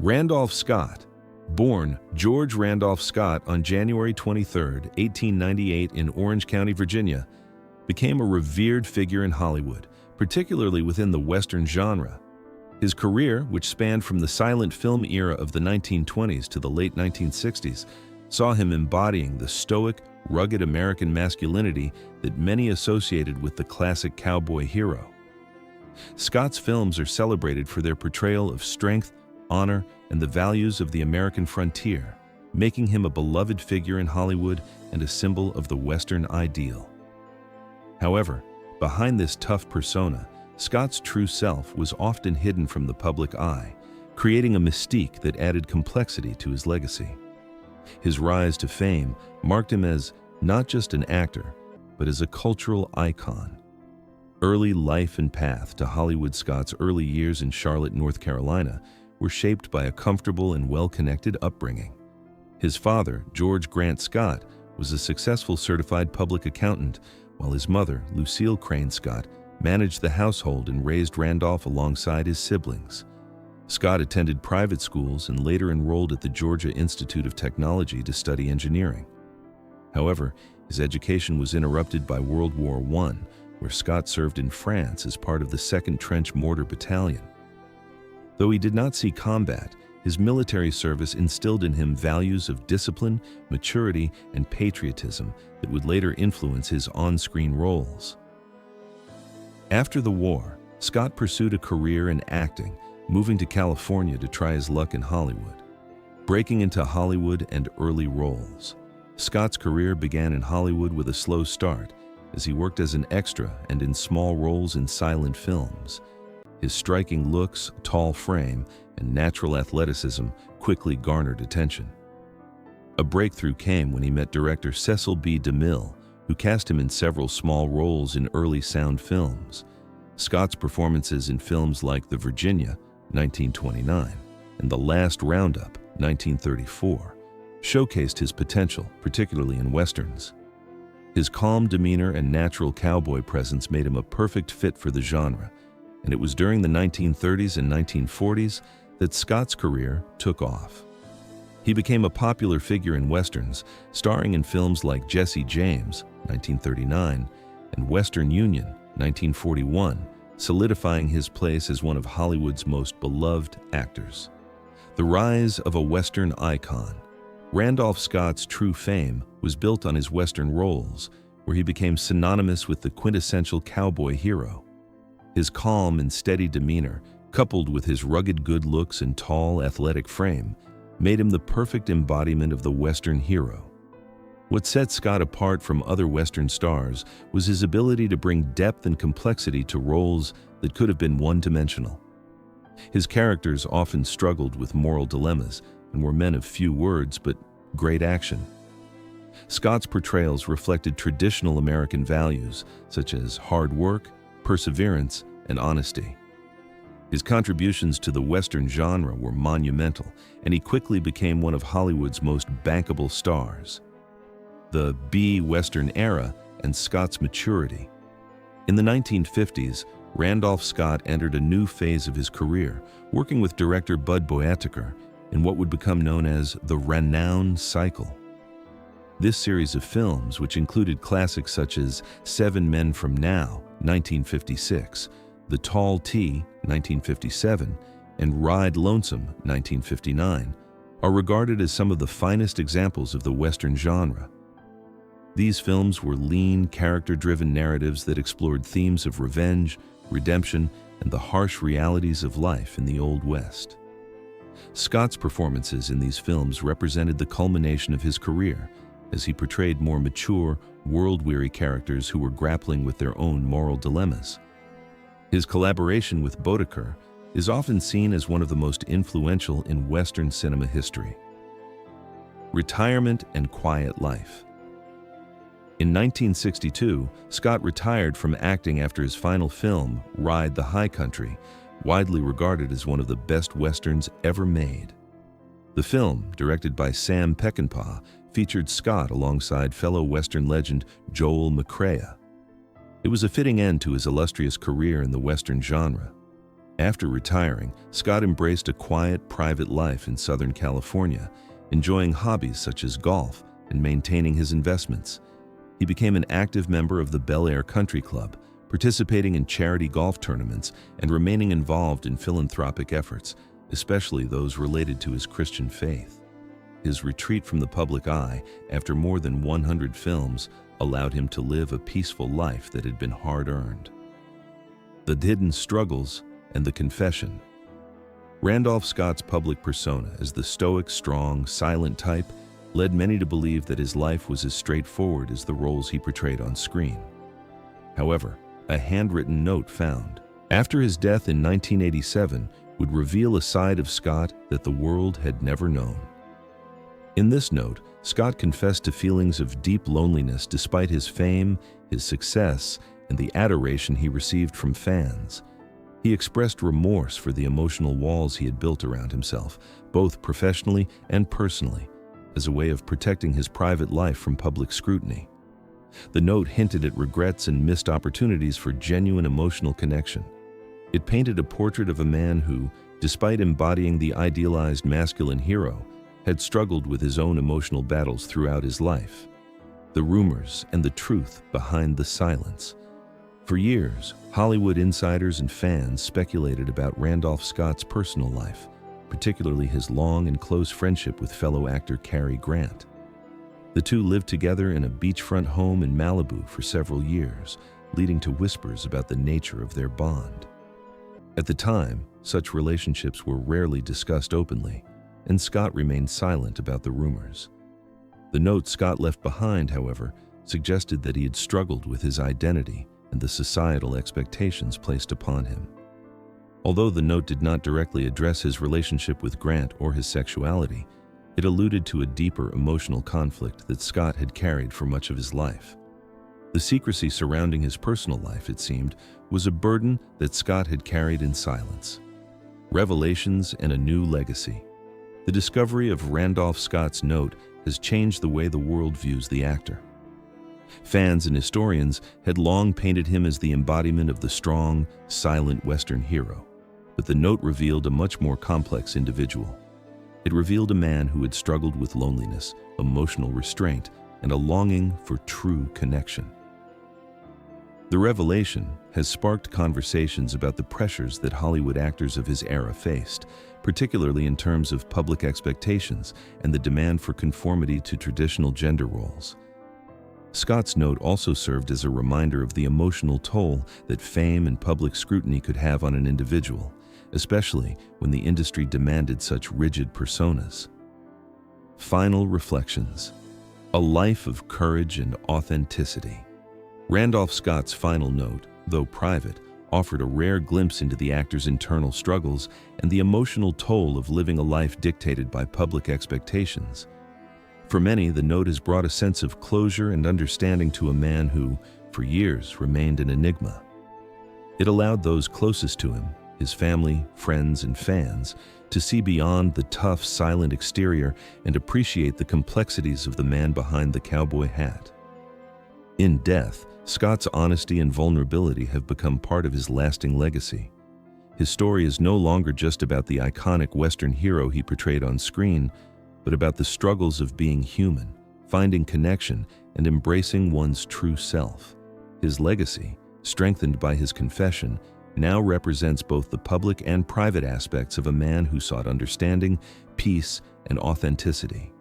Randolph Scott, born George Randolph Scott on January 23, 1898 in Orange County, Virginia, became a revered figure in Hollywood, particularly within the Western genre. His career, which spanned from the silent film era of the 1920s to the late 1960s, saw him embodying the stoic, rugged American masculinity that many associated with the classic cowboy hero. Scott's films are celebrated for their portrayal of strength, honor, and the values of the American frontier, making him a beloved figure in Hollywood and a symbol of the Western ideal. However, behind this tough persona, Scott's true self was often hidden from the public eye, creating a mystique that added complexity to his legacy. His rise to fame marked him as not just an actor, but as a cultural icon. Early life and path to Hollywood. Scott's early years in Charlotte, North Carolina, were shaped by a comfortable and well-connected upbringing. His father, George Grant Scott, was a successful certified public accountant, while his mother, Lucille Crane Scott, managed the household and raised Randolph alongside his siblings. Scott attended private schools and later enrolled at the Georgia Institute of Technology to study engineering. However, his education was interrupted by World War I, where Scott served in France as part of the 2nd Trench Mortar Battalion. Though he did not see combat, his military service instilled in him values of discipline, maturity, and patriotism that would later influence his on-screen roles. After the war, Scott pursued a career in acting, moving to California to try his luck in Hollywood. Breaking into Hollywood and early roles, Scott's career began in Hollywood with a slow start, as he worked as an extra and in small roles in silent films. His striking looks, tall frame, and natural athleticism quickly garnered attention. A breakthrough came when he met director Cecil B. DeMille, who cast him in several small roles in early sound films. Scott's performances in films like The Virginia, 1929, and The Last Roundup, 1934, showcased his potential, particularly in westerns. His calm demeanor and natural cowboy presence made him a perfect fit for the genre, and it was during the 1930s and 1940s that Scott's career took off. He became a popular figure in westerns, starring in films like Jesse James, 1939, and Western Union, 1941, solidifying his place as one of Hollywood's most beloved actors. The rise of a Western icon. Randolph Scott's true fame was built on his Western roles, where he became synonymous with the quintessential cowboy hero. His calm and steady demeanor, coupled with his rugged good looks and tall, athletic frame, made him the perfect embodiment of the Western hero. What set Scott apart from other Western stars was his ability to bring depth and complexity to roles that could have been one-dimensional. His characters often struggled with moral dilemmas and were men of few words but great action. Scott's portrayals reflected traditional American values such as hard work, perseverance, and honesty. His contributions to the Western genre were monumental, and he quickly became one of Hollywood's most bankable stars. The B-Western era and Scott's maturity. In the 1950s, Randolph Scott entered a new phase of his career, working with director Bud Boetiker in what would become known as the Renown Cycle. This series of films, which included classics such as 7 Men from Now, 1956, The Tall T, 1957, and Ride Lonesome, 1959, are regarded as some of the finest examples of the Western genre. These films were lean, character-driven narratives that explored themes of revenge, redemption, and the harsh realities of life in the Old West. Scott's performances in these films represented the culmination of his career, as he portrayed more mature, world-weary characters who were grappling with their own moral dilemmas. His collaboration with Boetticher is often seen as one of the most influential in Western cinema history. Retirement and quiet life. In 1962, Scott retired from acting after his final film, Ride the High Country, widely regarded as one of the best westerns ever made. The film, directed by Sam Peckinpah, featured Scott alongside fellow Western legend Joel McCrea. It was a fitting end to his illustrious career in the Western genre. After retiring, Scott embraced a quiet, private life in Southern California, enjoying hobbies such as golf and maintaining his investments. He became an active member of the Bel Air Country Club, participating in charity golf tournaments and remaining involved in philanthropic efforts, especially those related to his Christian faith. His retreat from the public eye after more than 100 films allowed him to live a peaceful life that had been hard-earned. The hidden struggles and the confession. Randolph Scott's public persona as the stoic, strong, silent type led many to believe that his life was as straightforward as the roles he portrayed on screen. However, a handwritten note found after his death in 1987 would reveal a side of Scott that the world had never known. In this note, Scott confessed to feelings of deep loneliness despite his fame, his success, and the adoration he received from fans. He expressed remorse for the emotional walls he had built around himself, both professionally and personally, as a way of protecting his private life from public scrutiny. The note hinted at regrets and missed opportunities for genuine emotional connection. It painted a portrait of a man who, despite embodying the idealized masculine hero, had struggled with his own emotional battles throughout his life. The rumors and the truth behind the silence. For years, Hollywood insiders and fans speculated about Randolph Scott's personal life, particularly his long and close friendship with fellow actor Cary Grant. The two lived together in a beachfront home in Malibu for several years, leading to whispers about the nature of their bond. At the time, such relationships were rarely discussed openly, and Scott remained silent about the rumors. The note Scott left behind, however, suggested that he had struggled with his identity and the societal expectations placed upon him. Although the note did not directly address his relationship with Grant or his sexuality, it alluded to a deeper emotional conflict that Scott had carried for much of his life. The secrecy surrounding his personal life, it seemed, was a burden that Scott had carried in silence. Revelations and a new legacy. The discovery of Randolph Scott's note has changed the way the world views the actor. Fans and historians had long painted him as the embodiment of the strong, silent Western hero, but the note revealed a much more complex individual. It revealed a man who had struggled with loneliness, emotional restraint, and a longing for true connection. The revelation has sparked conversations about the pressures that Hollywood actors of his era faced, particularly in terms of public expectations and the demand for conformity to traditional gender roles. Scott's note also served as a reminder of the emotional toll that fame and public scrutiny could have on an individual, especially when the industry demanded such rigid personas. Final reflections. A life of courage and authenticity. Randolph Scott's final note, though private, offered a rare glimpse into the actor's internal struggles and the emotional toll of living a life dictated by public expectations. For many, the note has brought a sense of closure and understanding to a man who, for years, remained an enigma. It allowed those closest to him, his family, friends, and fans, to see beyond the tough, silent exterior and appreciate the complexities of the man behind the cowboy hat. In death, Scott's honesty and vulnerability have become part of his lasting legacy. His story is no longer just about the iconic Western hero he portrayed on screen, but about the struggles of being human, finding connection, and embracing one's true self. His legacy, strengthened by his confession, now represents both the public and private aspects of a man who sought understanding, peace, and authenticity.